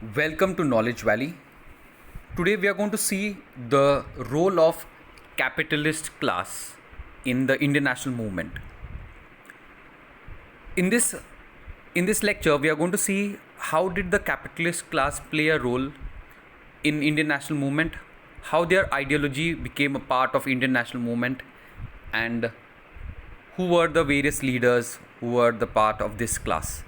Welcome to Knowledge Valley. Today we are going to see the role of capitalist class in the Indian national movement. In this lecture we are going to see how did the capitalist class play a role in Indian national movement, how their ideology became a part of Indian national movement, and who were the various leaders who were the part of this class.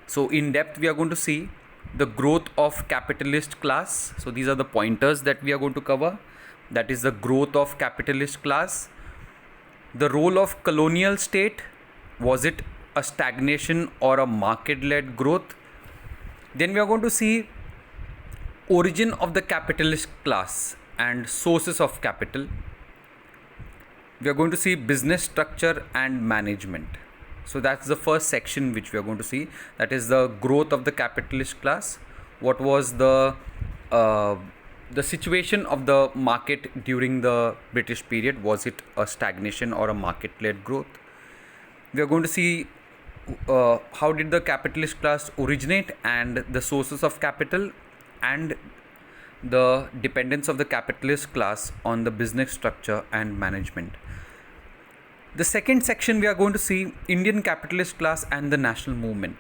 So in depth we are going to see the growth of capitalist class. So these are the pointers that we are going to cover. That is the growth of capitalist class. The role of colonial state. Was it a stagnation or a market-led growth? Then we are going to see origin of the capitalist class and sources of capital. We are going to see business structure and management. So that's the first section which we are going to see. That is the growth of the capitalist class. What was the situation of the market during the British period? Was it a stagnation or a market-led growth? We are going to see how did the capitalist class originate and the sources of capital and the dependence of the capitalist class on the business structure and management. The second section we are going to see Indian capitalist class and the national movement.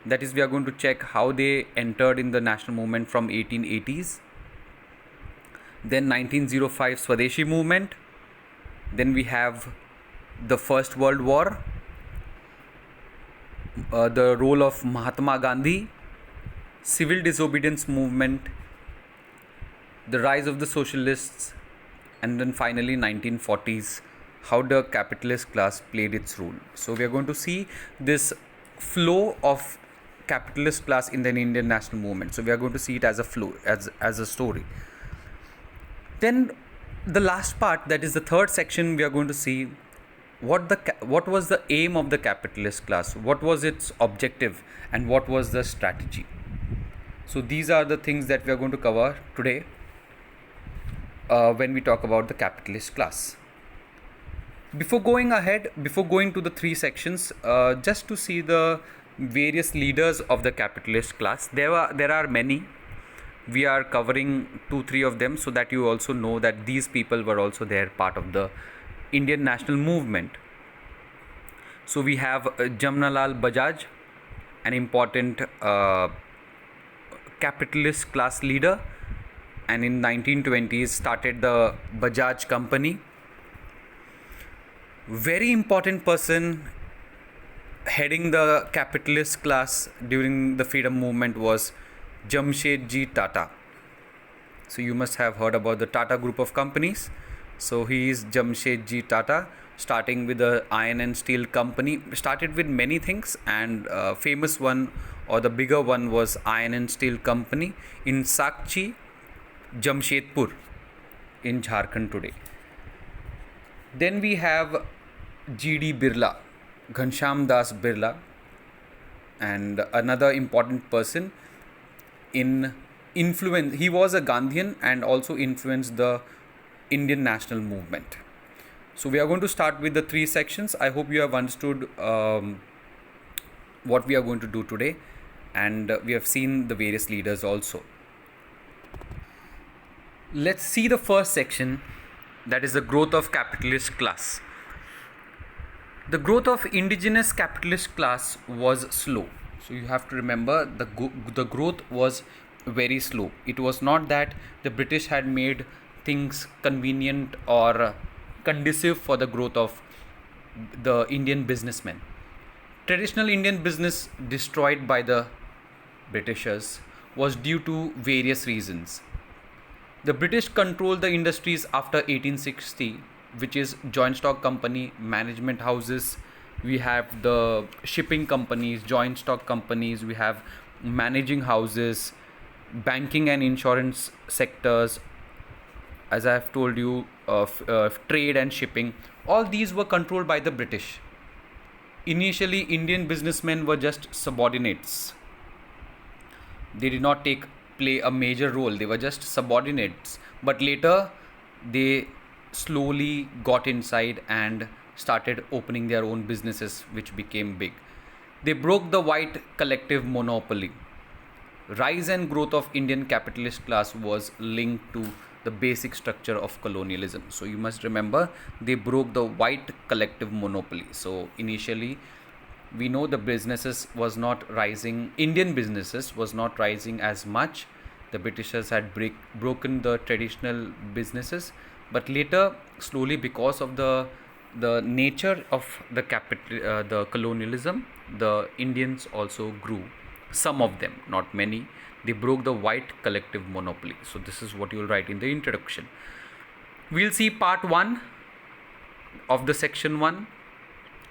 That is, we are going to check how they entered in the national movement from 1880s. Then 1905 Swadeshi movement. Then we have the First World War. The role of Mahatma Gandhi. Civil disobedience movement. The rise of the socialists. And then finally 1940s. How the capitalist class played its role. So we are going to see this flow of capitalist class in the Indian national movement. So we are going to see it as a flow, as a story. Then the last part, that is the third section, we are going to see what was the aim of the capitalist class, what was its objective, and what was the strategy. So these are the things that we are going to cover today when we talk about the capitalist class. Before going to the three sections, just to see the various leaders of the capitalist class, there are many. We are covering 2-3 of them so that you also know that these people were also there, part of the Indian national movement. So we have Jamnalal Bajaj, an important capitalist class leader, and in 1920s started the Bajaj company. Very important person heading the capitalist class during the freedom movement was Jamshedji Tata. So you must have heard about the Tata group of companies. So he is Jamshedji Tata, starting with the iron and steel company. Started with many things, and famous one or the bigger one was iron and steel company in Sakchi, Jamshedpur in Jharkhand today. Then we have G.D. Birla, Ghanshyam Das Birla, and another important person in influence. He was a Gandhian and also influenced the Indian national movement. So we are going to start with the three sections. I hope you have understood what we are going to do today, and we have seen the various leaders also. Let's see the first section, that is the growth of capitalist class. The growth of indigenous capitalist class was slow. So you have to remember the growth was very slow. It was not that the British had made things convenient or conducive for the growth of the Indian businessmen. Traditional Indian business destroyed by the Britishers was due to various reasons. The British controlled the industries after 1860, which is joint stock company, management houses. We have the shipping companies, joint stock companies. We have managing houses, banking and insurance sectors. As I have told you, trade and shipping. All these were controlled by the British. Initially, Indian businessmen were just subordinates. They did not play a major role. They were just subordinates. But later, they slowly got inside and started opening their own businesses, which became big. They broke the white collective monopoly. rise and growth of Indian capitalist class was linked to the basic structure of colonialism. So you must remember they broke the white collective monopoly. So initially we know the businesses was not rising, Indian businesses was not rising as much. The Britishers had broken the traditional businesses, but later slowly because of the nature of the colonialism, the Indians also grew. Some of them, not many. They broke the white collective monopoly. So this is what you will write in the introduction. We'll see part 1 of the section 1,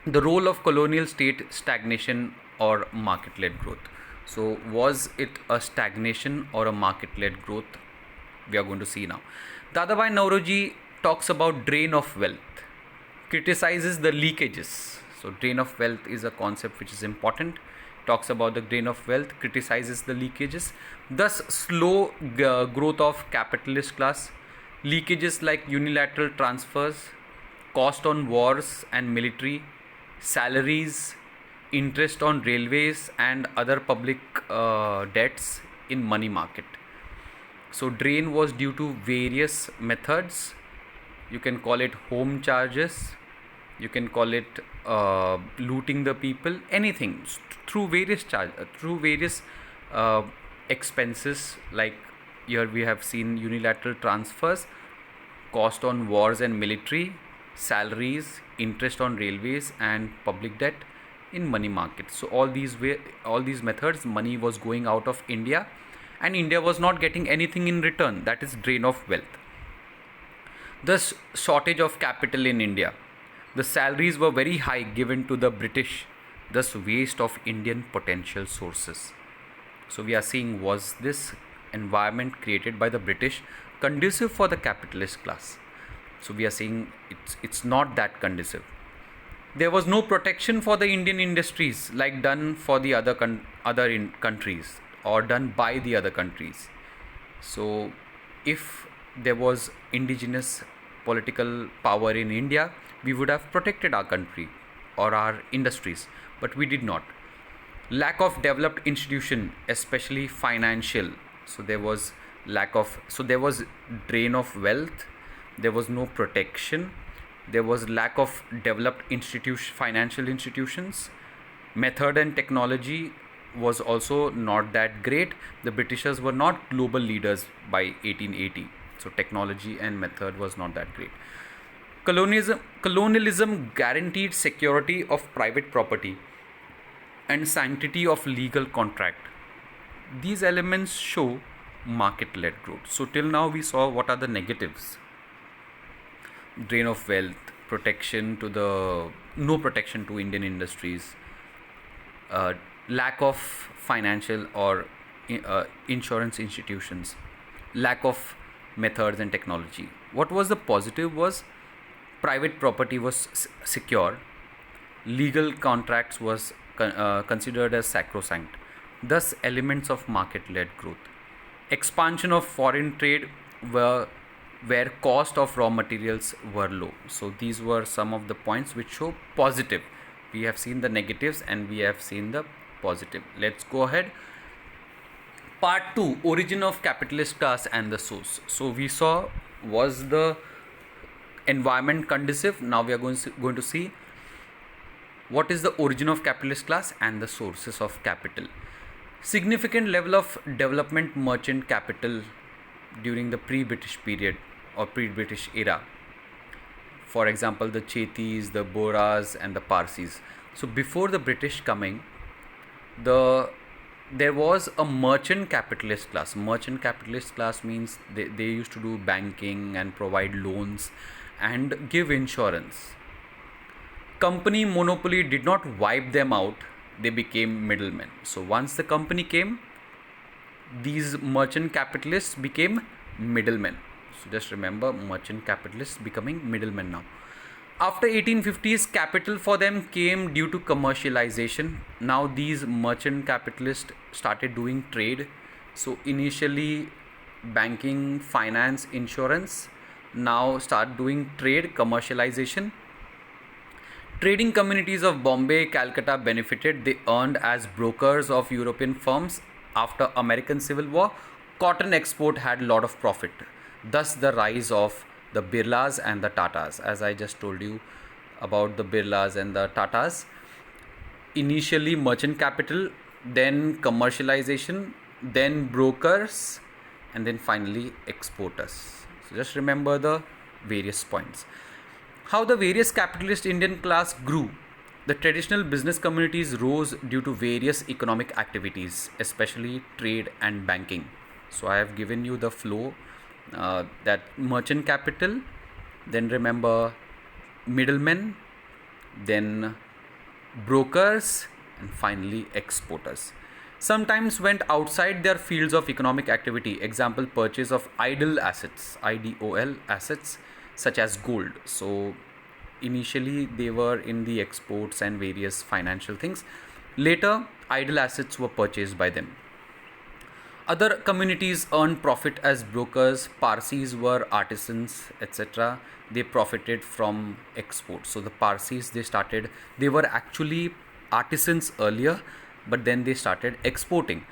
the role of colonial state stagnation or market led growth. So was it a stagnation or a market led growth? We are going to see now. Dadabhai Naoroji talks about drain of wealth, criticizes the leakages. So drain of wealth is a concept which is important. Talks about the drain of wealth, criticizes the leakages, thus slow growth of capitalist class, leakages like unilateral transfers, cost on wars and military, salaries, interest on railways and other public debts in money market. So drain was due to various methods. You can call it home charges, you can call it looting the people, anything through various expenses. Like here we have seen unilateral transfers, cost on wars and military, salaries, interest on railways and public debt in money market. So all these methods, money was going out of India and India was not getting anything in return. That is drain of wealth. Thus shortage of capital in India. The salaries were very high given to the British, thus waste of Indian potential sources. So we are seeing, was this environment created by the British conducive for the capitalist class? So we are saying it's not that conducive. There was no protection for the Indian industries like done for the other countries or done by the other countries. So if there was indigenous political power in India, we would have protected our country or our industries, but we did not. Lack of developed institution, especially financial. So there was there was drain of wealth, there was no protection, there was lack of developed financial institutions. Method and technology was also not that great. The Britishers were not global leaders by 1880. So technology and method was not that great. Colonialism guaranteed security of private property and sanctity of legal contract. These elements show market-led growth. So till now we saw what are the negatives. Drain of wealth, no protection to Indian industries, lack of financial or insurance institutions, lack of methods and technology. What was the positive was private property was secure, legal contracts was considered as sacrosanct, thus elements of market-led growth. Expansion of foreign trade where cost of raw materials were low. So these were some of the points which show positive. We have seen the negatives and we have seen the positive. Let's go ahead. Part 2, origin of capitalist class and the source. So we saw, was the environment conducive? Now we are going to see what is the origin of capitalist class and the sources of capital. Significant level of development merchant capital during the pre-British period or pre-British era. For example, the Chetis, the Boras and the Parsis. So before the British coming, there was a merchant capitalist class. Merchant capitalist class means they used to do banking and provide loans and give insurance. Company monopoly did not wipe them out, they became middlemen. So once the company came, these merchant capitalists became middlemen. So just remember, merchant capitalists becoming middlemen now. After 1850s, capital for them came due to commercialization. Now these merchant capitalists started doing trade. So initially banking, finance, insurance, now start doing trade, commercialization. Trading communities of Bombay, Calcutta benefited. They earned as brokers of European firms after American Civil War, cotton export had a lot of profit. Thus, the rise of the Birlas and the Tatas. As I just told you about the Birlas and the Tatas, initially merchant capital, then commercialization, then brokers, and then finally exporters. So just remember the various points. How the various capitalist Indian class grew. The traditional business communities rose due to various economic activities, especially trade and banking. So I have given you the flow, that merchant capital, then remember middlemen, then brokers, and finally exporters. Sometimes went outside their fields of economic activity. Example, purchase of idle assets, IDOL assets, such as gold. So initially they were in the exports and various financial things. Later, idle assets were purchased by them. Other communities earned profit as brokers. Parsis were artisans, etc. They profited from exports. So the Parsis, they were actually artisans earlier, but then they started exporting.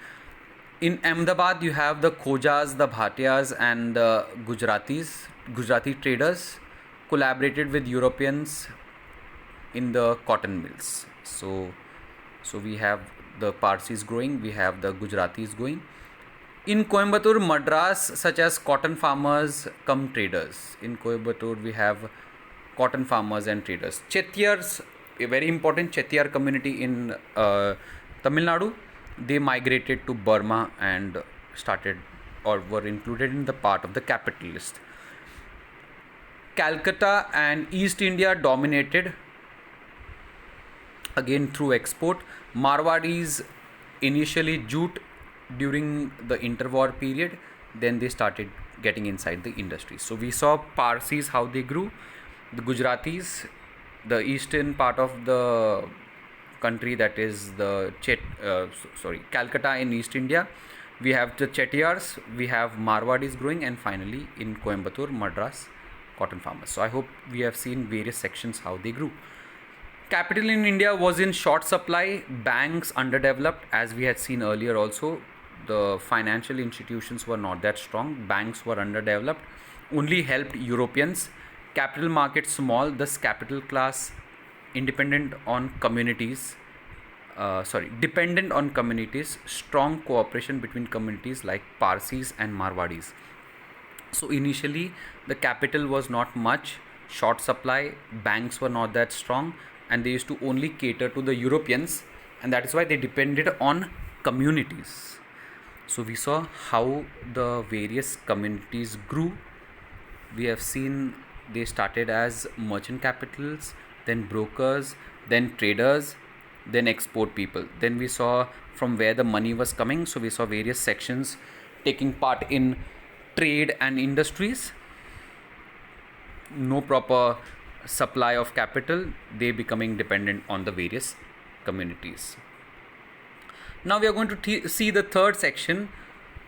In Ahmedabad, you have the Khojas, the Bhatias, and the Gujarati traders collaborated with Europeans in the cotton mills. So we have the Parsis growing, we have the Gujaratis going. In Coimbatore, Madras, such as cotton farmers come traders. In Coimbatore, we have cotton farmers and traders. Chettiars, a very important Chettiar community in Tamil Nadu, they migrated to Burma and started or were included in the part of the capitalist. Calcutta and East India dominated again through export. Marwadis initially jute during the interwar period, then they started getting inside the industry. So we saw Parsis, how they grew, the Gujaratis, the eastern part of the country, that is the Calcutta in East India. We have the Chettiars, we have Marwadis growing, and finally in Coimbatore, Madras, cotton farmers. So I hope we have seen various sections how they grew. Capital in India was in short supply, banks underdeveloped, as we had seen earlier also. The financial institutions were not that strong, banks were underdeveloped, only helped Europeans. Capital markets small, thus capital class dependent on communities, strong cooperation between communities like Parsis and Marwadis. So initially the capital was not much, short supply, banks were not that strong, and they used to only cater to the Europeans, and that is why they depended on communities. So we saw how the various communities grew. We have seen they started as merchant capitals, then brokers, then traders, then export people. Then we saw from where the money was coming. So we saw various sections taking part in trade and industries. No proper supply of capital, they becoming dependent on the various communities. Now we are going to see the third section,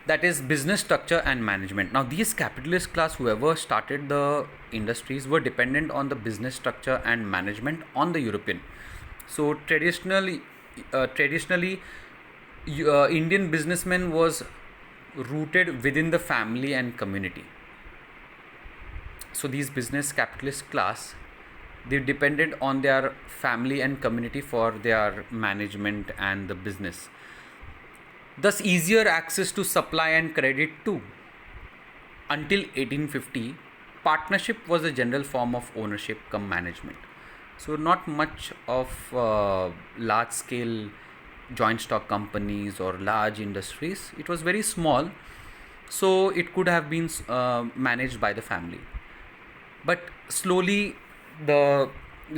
that is business structure and management. Now these capitalist class, whoever started the industries, were dependent on the business structure and management on the European. So traditionally Indian businessmen was rooted within the family and community. So these business capitalist class, they depended on their family and community for their management and the business. Thus easier access to supply and credit too. Until 1850, partnership was a general form of ownership cum management. So not much of large scale joint stock companies or large industries. It was very small, so it could have been managed by the family. But slowly the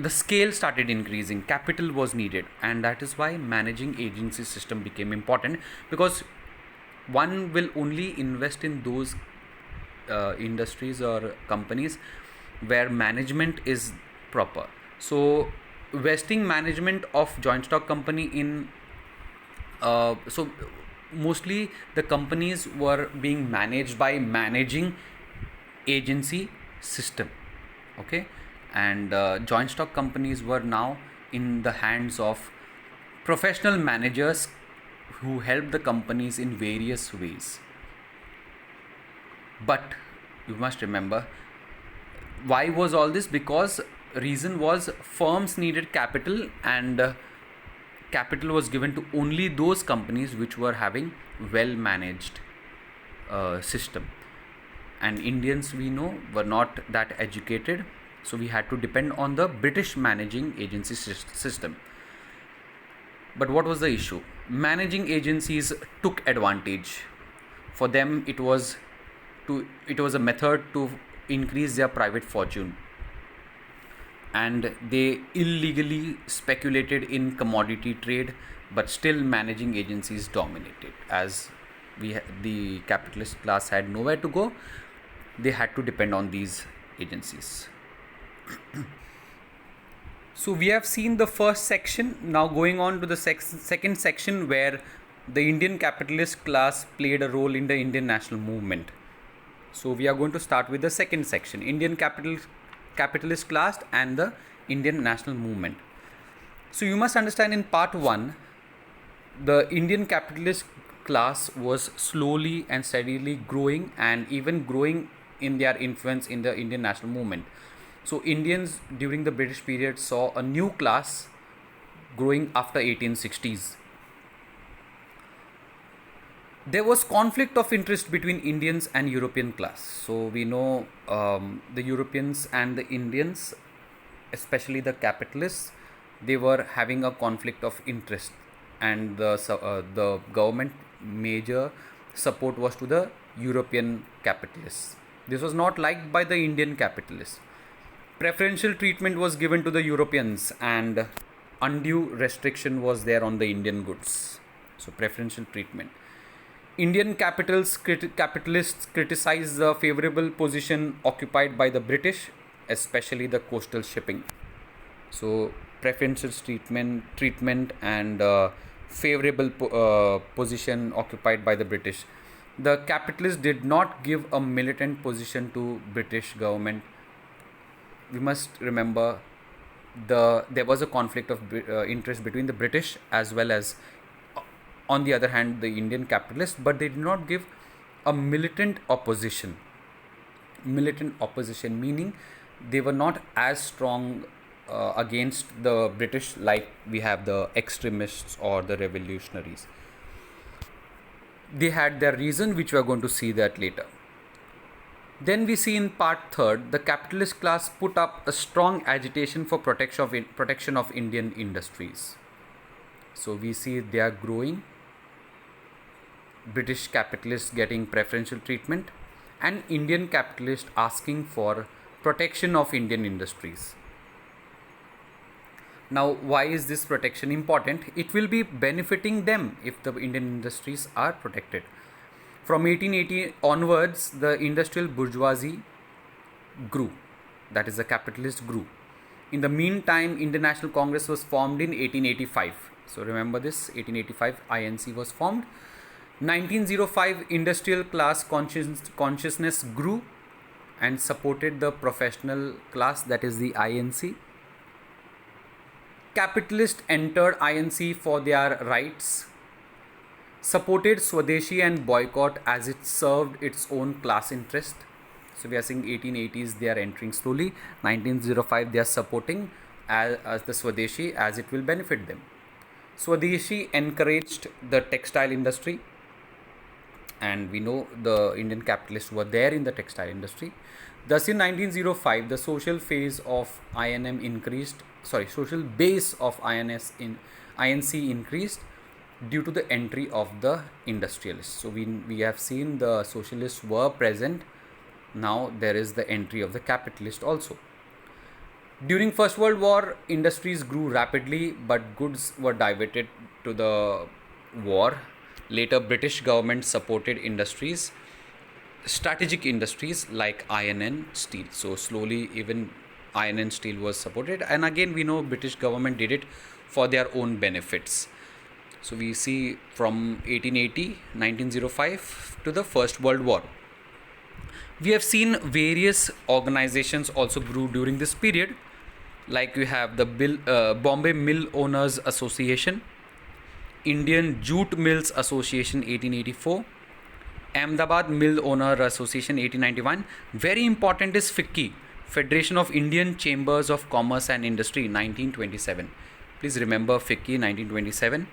scale started increasing, capital was needed, and that is why managing agency system became important, because one will only invest in those industries or companies where management is proper. So vesting management of joint stock company in so mostly the companies were being managed by managing agency system, okay, and joint stock companies were now in the hands of professional managers who helped the companies in various ways. But you must remember, why was all this? Because reason was firms needed capital, and capital was given to only those companies which were having well managed system, and Indians, we know, were not that educated, so we had to depend on the British managing agency system. But what was the issue? Managing agencies took advantage. For them, it was a method to increase their private fortune, and they illegally speculated in commodity trade, but still managing agencies dominated. As the capitalist class had nowhere to go, they had to depend on these agencies. So we have seen the first section. Now going on to the second section, where the Indian capitalist class played a role in the Indian national movement. So we are going to start with the second section, Indian capitalist class and the Indian national movement. So you must understand, in part 1, the Indian capitalist class was slowly and steadily growing, and even growing in their influence in the Indian national movement. So Indians during the British period saw a new class growing after 1860s. There was conflict of interest between Indians and European class. So we know the Europeans and the Indians, especially the capitalists, they were having a conflict of interest, and the government major support was to the European capitalists. This was not liked by the Indian capitalists. Preferential treatment was given to the Europeans, and undue restriction was there on the Indian goods. So preferential treatment. Indian capitalists criticized the favorable position occupied by the British, especially the coastal shipping. So preferential treatment and favorable position occupied by the British. The capitalists did not give a militant position to British government. We must remember there was a conflict of interest between the British as well as, on the other hand, the Indian capitalists, but they did not give a militant opposition. Militant opposition meaning they were not as strong against the British like we have the extremists or the revolutionaries. They had their reason, which we are going to see that later. Then we see in part 3, the capitalist class put up a strong agitation for protection of Indian industries. So we see they are growing, British capitalists getting preferential treatment, and Indian capitalists asking for protection of Indian industries. Now, why is this protection important? It will be benefiting them if the Indian industries are protected. From 1880 onwards, the industrial bourgeoisie grew. That is, the capitalists grew. In the meantime, Indian National Congress was formed in 1885. So remember this, 1885 INC was formed. 1905, industrial class consciousness grew and supported the professional class, that is the INC. Capitalists entered INC for their rights, supported Swadeshi and boycott as it served its own class interest. So we are seeing 1880s, they are entering slowly. 1905, they are supporting as the Swadeshi, as it will benefit them. Swadeshi encouraged the textile industry, and we know the Indian capitalists were there in the textile industry. Thus in 1905, the social base of INC increased due to the entry of the industrialists. So we have seen the socialists were present. Now there is the entry of the capitalist also. During First World War, industries grew rapidly, but goods were diverted to the war. Later, British government supported industries, strategic industries like iron and steel. So slowly even iron and steel was supported, and again we know British government did it for their own benefits. So we see from 1880, 1905 to the First World War. We have seen various organizations also grew during this period, like we have the Bombay Mill Owners Association, Indian Jute Mills Association 1884, Ahmedabad Mill Owner Association 1891. Very important is FICCI, Federation of Indian Chambers of Commerce and Industry 1927. Please remember FICCI 1927.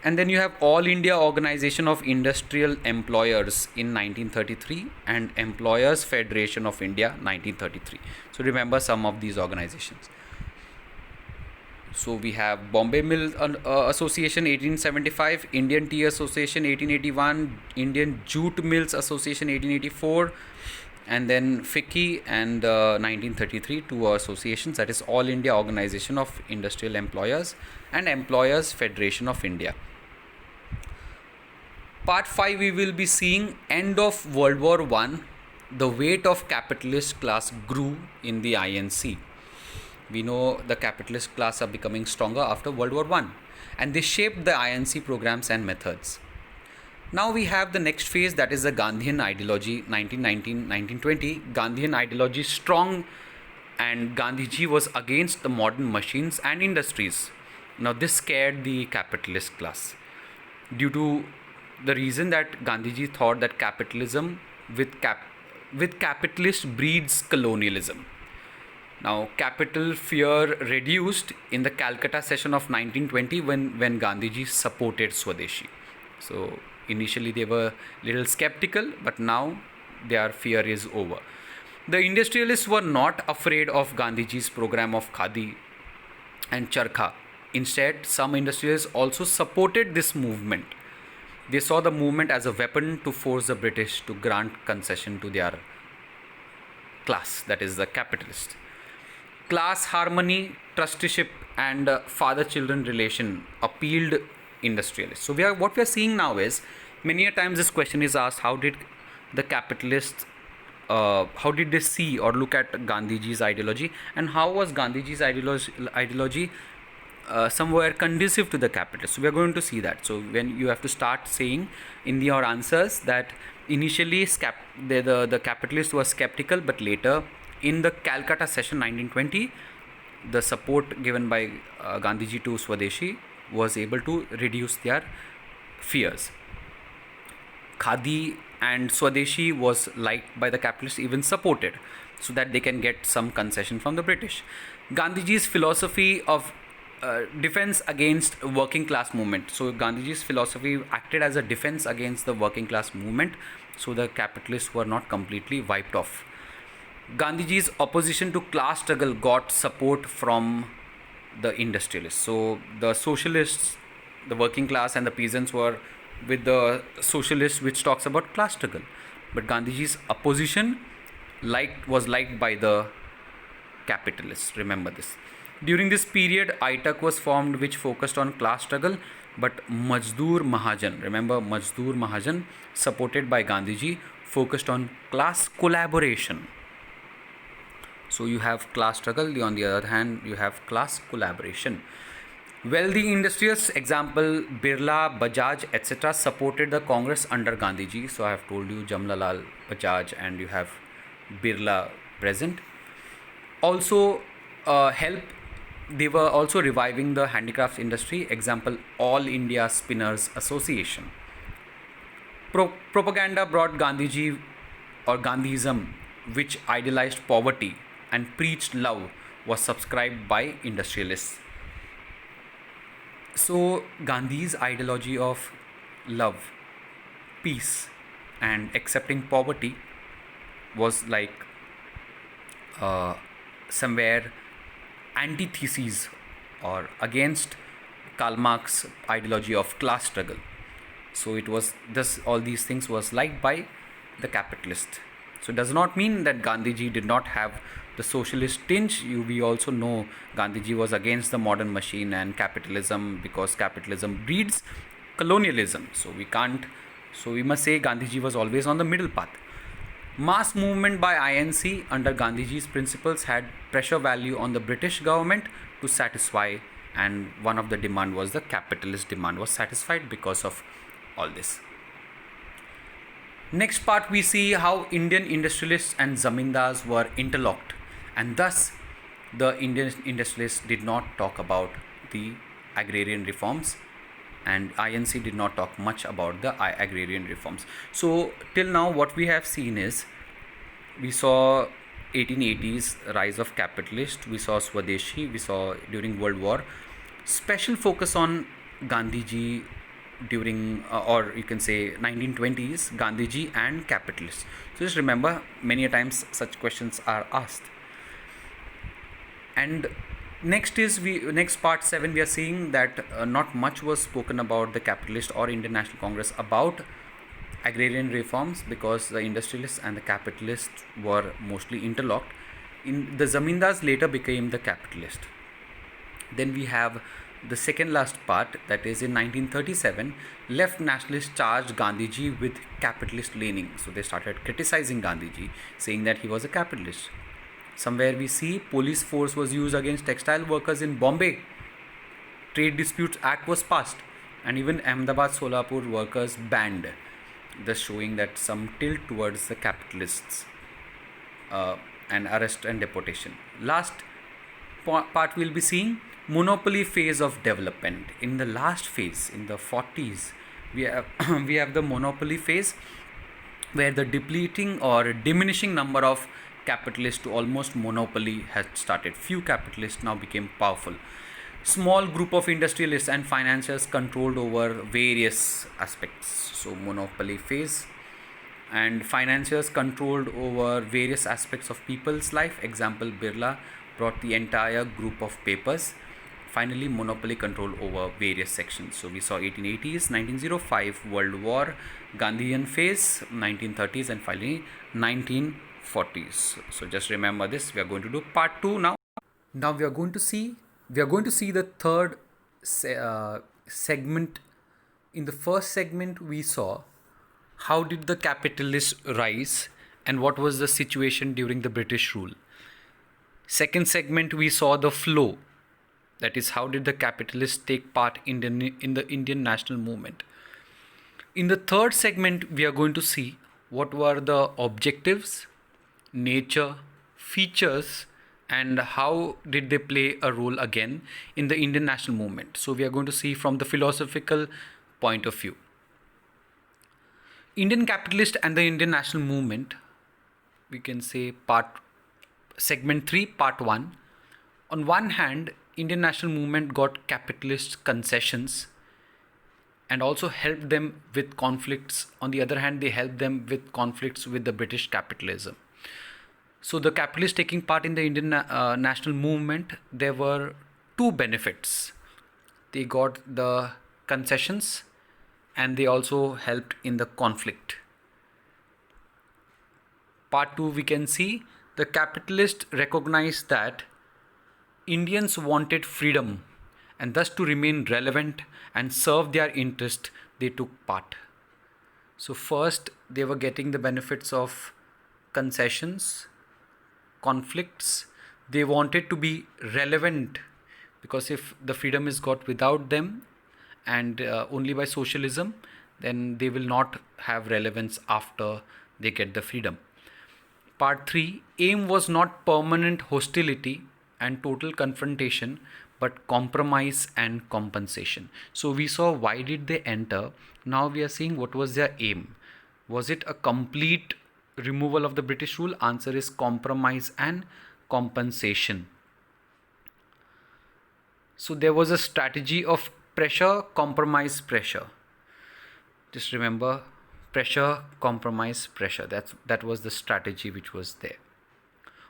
And then you have All India Organization of Industrial Employers in 1933 and Employers Federation of India 1933. So remember some of these organizations. So we have Bombay Mill Association 1875, Indian Tea Association 1881, Indian Jute Mills Association 1884, and then FICCI and 1933, two associations, that is All India Organization of Industrial Employers and Employers Federation of India. Part 5 we will be seeing end of World War I, the weight of capitalist class grew in the INC. We know the capitalist class are becoming stronger after World War I, and they shaped the INC programs and methods. Now we have the next phase, that is the Gandhian ideology 1919-1920. Gandhian ideology strong, and Gandhiji was against the modern machines and industries. Now this scared the capitalist class due to the reason that Gandhiji thought that capitalism with capitalist breeds colonialism. Now, capital fear reduced in the Calcutta session of 1920 when Gandhiji supported Swadeshi. So, initially they were little skeptical, but now their fear is over. The industrialists were not afraid of Gandhiji's program of Khadi and Charkha. Instead, some industrialists also supported this movement. They saw the movement as a weapon to force the British to grant concession to their class, that is the capitalist. Class harmony, trusteeship, and father-children relation appealed industrialists. So what we are seeing now is, many a times this question is asked: how did the capitalists, how did they see or look at Gandhiji's ideology, and how was Gandhiji's ideology somewhere conducive to the capitalists? So we are going to see that. So when you have to start saying in your answers that initially the capitalists were skeptical, but later in the Calcutta session 1920, the support given by Gandhiji to Swadeshi was able to reduce their fears. Khadi and Swadeshi was liked by the capitalists, even supported, so that they can get some concession from the British. Gandhiji's philosophy of defense against working class movement. So Gandhiji's philosophy acted as a defense against the working class movement, so the capitalists were not completely wiped off. Gandhiji's opposition to class struggle got support from the industrialists. So the socialists, the working class and the peasants were with the socialists, which talks about class struggle. But Gandhiji's opposition was liked by the capitalists. Remember this. During this period, ITAC was formed, which focused on class struggle, but Mazdoor Mahajan, remember Mazdoor Mahajan, supported by Gandhiji, focused on class collaboration. So you have class struggle, on the other hand you have class collaboration. Wealthy industrialists, example Birla, Bajaj, etc., supported the Congress under Gandhiji. So I have told you Jamnalal Bajaj and you have Birla present. Also they were also reviving the handicrafts industry, example All India Spinners Association. Propaganda brought Gandhiji or Gandhism, which idealized poverty and preached love, was subscribed by industrialists. So Gandhi's ideology of love, peace and accepting poverty was like somewhere antithesis or against Karl Marx's ideology of class struggle. So it was this, all these things was liked by the capitalist. So it does not mean that Gandhiji did not have the socialist tinge. We also know Gandhiji was against the modern machine and capitalism, because capitalism breeds colonialism. So we must say Gandhiji was always on the middle path. Mass movement by INC under Gandhiji's principles had pressure value on the British government to satisfy, and one of the demand was the capitalist demand was satisfied because of all this. Next part, we see how Indian industrialists and zamindars were interlocked, and thus the Indian industrialists did not talk about the agrarian reforms and INC did not talk much about the agrarian reforms. So till now what we have seen is, we saw 1880s rise of capitalist, we saw Swadeshi, we saw during World War, special focus on Gandhiji during or you can say 1920s, Gandhiji and capitalists. So just remember, many a times such questions are asked. And next part 7, we are seeing that not much was spoken about the capitalist or Indian National Congress about agrarian reforms, because the industrialists and the capitalists were mostly interlocked. In the zamindars later became the capitalist. Then we have the second last part, that is in 1937, left nationalists charged Gandhiji with capitalist leaning. So they started criticizing Gandhiji, saying that he was a capitalist. Somewhere we see police force was used against textile workers in Bombay. Trade Disputes Act was passed, and even Ahmedabad Solapur workers banned, thus showing that some tilt towards the capitalists, and arrest and deportation. Last part we'll be seeing monopoly phase of development. In the last phase, in the 40s, we have we have the monopoly phase, where the depleting or diminishing number of capitalists to almost monopoly has started. Few capitalists now became powerful. Small group of industrialists and financiers controlled over various aspects. So monopoly phase, and financiers controlled over various aspects of people's life. Example, Birla brought the entire group of papers. Finally, monopoly control over various sections. So we saw 1880s, 1905 World War, Gandhian phase, 1930s, and finally 1940s. So just remember this. We are going to do part 2 now. Now we are going to see the third segment. In the first segment, we saw how did the capitalists rise and what was the situation during the British rule. Second segment, we saw the flow, that is, how did the capitalists take part in the Indian national movement. In the third segment, we are going to see what were the objectives, nature, features, and how did they play a role again in the Indian national movement. So we are going to see from the philosophical point of view. Indian capitalist and the Indian national movement, we can say segment 3, part 1. On one hand, Indian national movement got capitalist concessions and also helped them with conflicts. On the other hand, they helped them with conflicts with the British capitalism. So the capitalists taking part in the Indian national movement, there were two benefits. They got the concessions and they also helped in the conflict. Part 2, we can see the capitalists recognized that Indians wanted freedom, and thus to remain relevant and serve their interest, they took part. So first, they were getting the benefits of concessions, conflicts. They wanted to be relevant, because if the freedom is got without them and only by socialism, then they will not have relevance after they get the freedom. Part 3, aim was not permanent hostility and total confrontation, but compromise and compensation. So we saw why did they enter. Now we are seeing what was their aim. Was it a complete removal of the British rule? Answer is compromise and compensation. So there was a strategy of pressure, compromise, pressure. Just remember, pressure, compromise, pressure. That was the strategy which was there.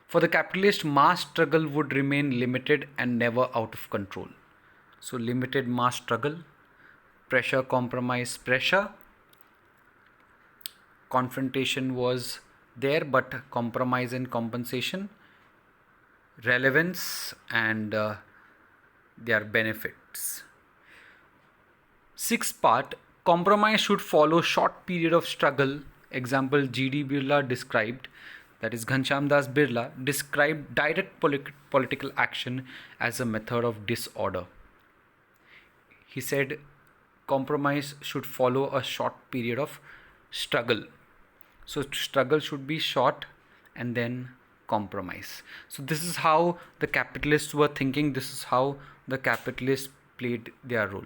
For the capitalist, mass struggle would remain limited and never out of control. So limited mass struggle, pressure, compromise, pressure. Confrontation was there, but compromise and compensation, relevance, and their benefits. Sixth part, compromise should follow short period of struggle. Example, G.D. Birla described, that is Ghanshyam Das Birla, described direct political action as a method of disorder. He said compromise should follow a short period of struggle. So struggle should be short and then compromise. So this is how the capitalists were thinking. This is how the capitalists played their role.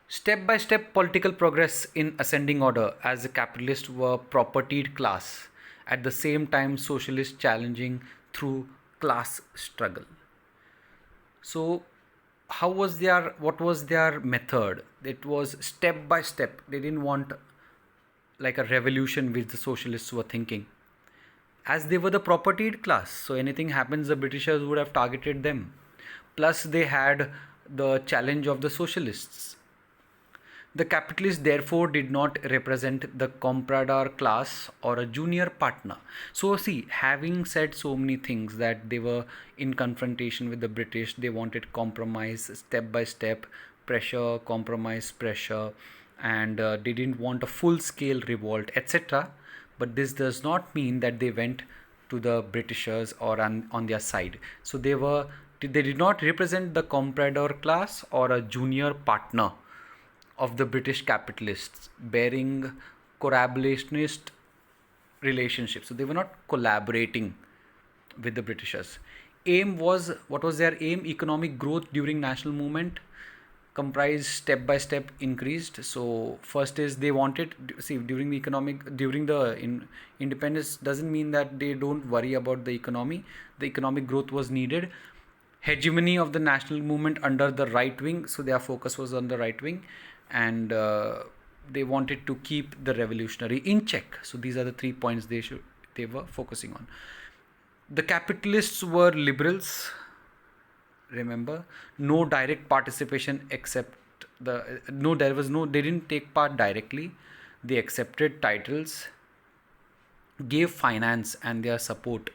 Step by step political progress in ascending order as the capitalists were propertied class, at the same time socialists challenging through class struggle. So what was their method? It was step by step. They didn't want like a revolution which the socialists were thinking. As they were the propertied class, so anything happens, the Britishers would have targeted them. Plus, they had the challenge of the socialists. The capitalists therefore did not represent the comprador class or a junior partner. So, see, having said so many things that they were in confrontation with the British, they wanted compromise, step by step, pressure, compromise, pressure, and they didn't want a full scale revolt, etc. But this does not mean that they went to the Britishers or on their side. So, they did not represent the comprador class or a junior partner of the British capitalists, bearing collaborationist relationships. So they were not collaborating with the Britishers. What was their aim? Economic growth during national movement, comprised step by step increased. So first is they wanted, see, during the independence doesn't mean that they don't worry about the economy. The economic growth was needed. Hegemony of the national movement under the right wing, so their focus was on the right wing, and they wanted to keep the revolutionary in check. So these are the 3 points they were focusing on. The capitalists were liberals. Remember, no direct participation except they didn't take part directly. They accepted titles, gave finance and their support.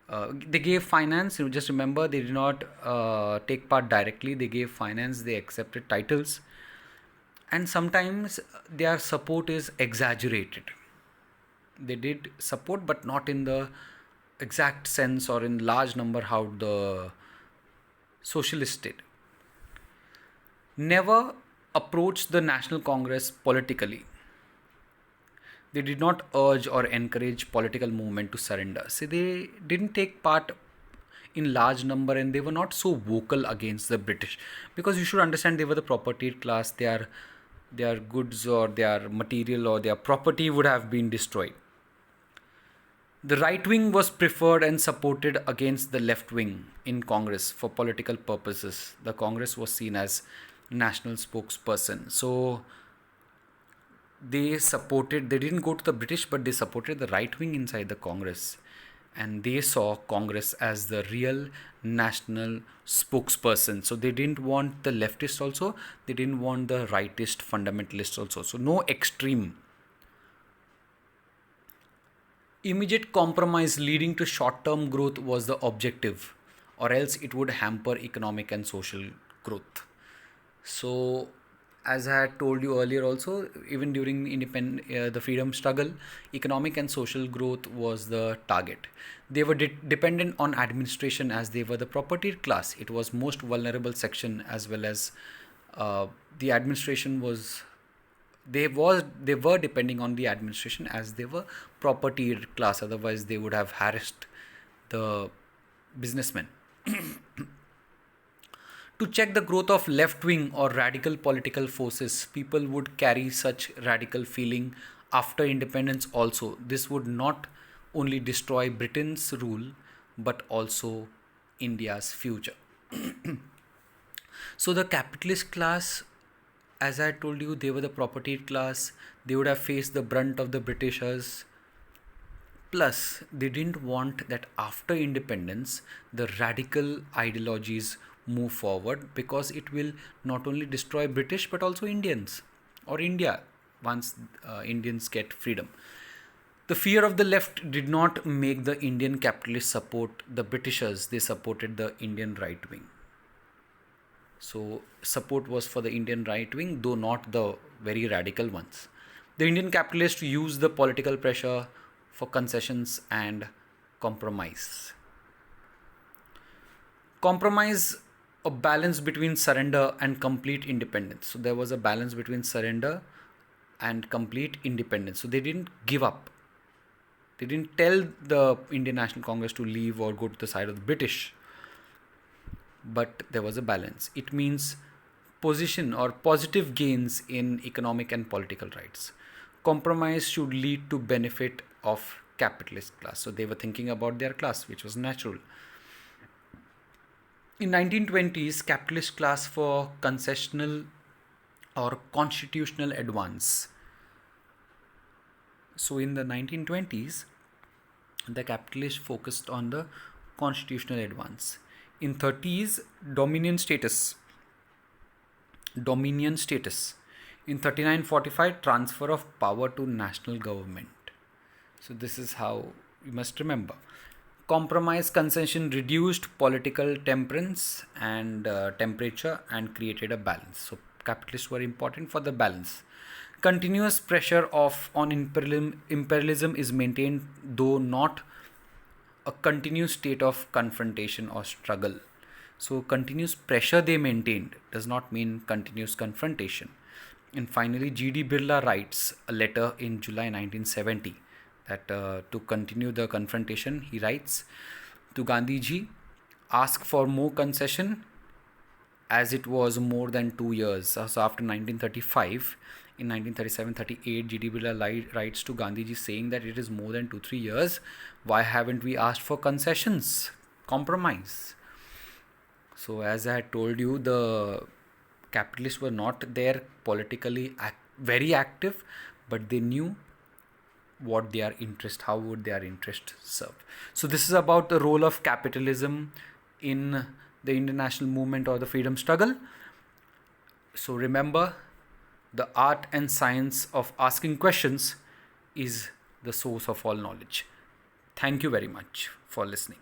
They gave finance. Just remember, they did not take part directly. They gave finance. They accepted titles, and sometimes their support is exaggerated. They did support, but not in the exact sense or in large number how the socialists did. Never approached the National Congress politically. They did not urge or encourage political movement to surrender. So they didn't take part in large number, and they were not so vocal against the British, because you should understand they were the propertied class. Their goods or their material or their property would have been destroyed. The right wing was preferred and supported against the left wing in Congress for political purposes. The Congress was seen as national spokesperson. So they didn't go to the British, but they supported the right wing inside the Congress. And they saw Congress as the real national spokesperson. So they didn't want the leftist also. They didn't want the rightist fundamentalist also. So no extreme. Immediate compromise leading to short-term growth was the objective, or else it would hamper economic and social growth. So, as I had told you earlier also, even during the freedom struggle, economic and social growth was the target. They were dependent on administration as they were the propertied class. It was most vulnerable section, as well as the administration was... They were depending on the administration as they were propertied class. Otherwise, they would have harassed the businessmen. To check the growth of left-wing or radical political forces, people would carry such radical feeling after independence also. This would not only destroy Britain's rule, but also India's future. So the capitalist class, as I told you, they were the propertied class. They would have faced the brunt of the Britishers. Plus, they didn't want that after independence, the radical ideologies move forward, because it will not only destroy British but also Indians or India once Indians get freedom. The fear of the left did not make the Indian capitalists support the Britishers. They supported the Indian right wing. So support was for the Indian right wing, though not the very radical ones. The Indian capitalists used the political pressure for concessions and compromise. Compromise, a balance between surrender and complete independence. So there was a balance between surrender and complete independence. So they didn't give up. They didn't tell the Indian National Congress to leave or go to the side of the British. but there was a balance. It means position or positive gains in economic and political rights. Compromise should lead to benefit of capitalist class. So they were thinking about their class, which was natural. In 1920s, capitalist class for concessional or constitutional advance. So in the 1920s, the capitalists focused on the constitutional advance. In 30s, dominion status. In 39-45, transfer of power to national government. So this is how you must remember. Compromise concession reduced political temperance and temperature and created a balance. So capitalists were important for the balance. Continuous pressure on imperialism is maintained, though not a continuous state of confrontation or struggle. So continuous pressure they maintained does not mean continuous confrontation. And finally, G.D. Birla writes a letter in July 1970 that to continue the confrontation, he writes to Gandhiji, ask for more concession as it was more than 2 years. So after 1935, in 1937-38, G.D. Birla writes to Gandhiji saying that it is more than 2-3 years. Why haven't we asked for concessions, compromise? So as I had told you, the capitalists were not there politically very active, but they knew what their interest, how would their interest serve. So this is about the role of capitalism in the international movement or the freedom struggle. So remember, the art and science of asking questions is the source of all knowledge. Thank you very much for listening.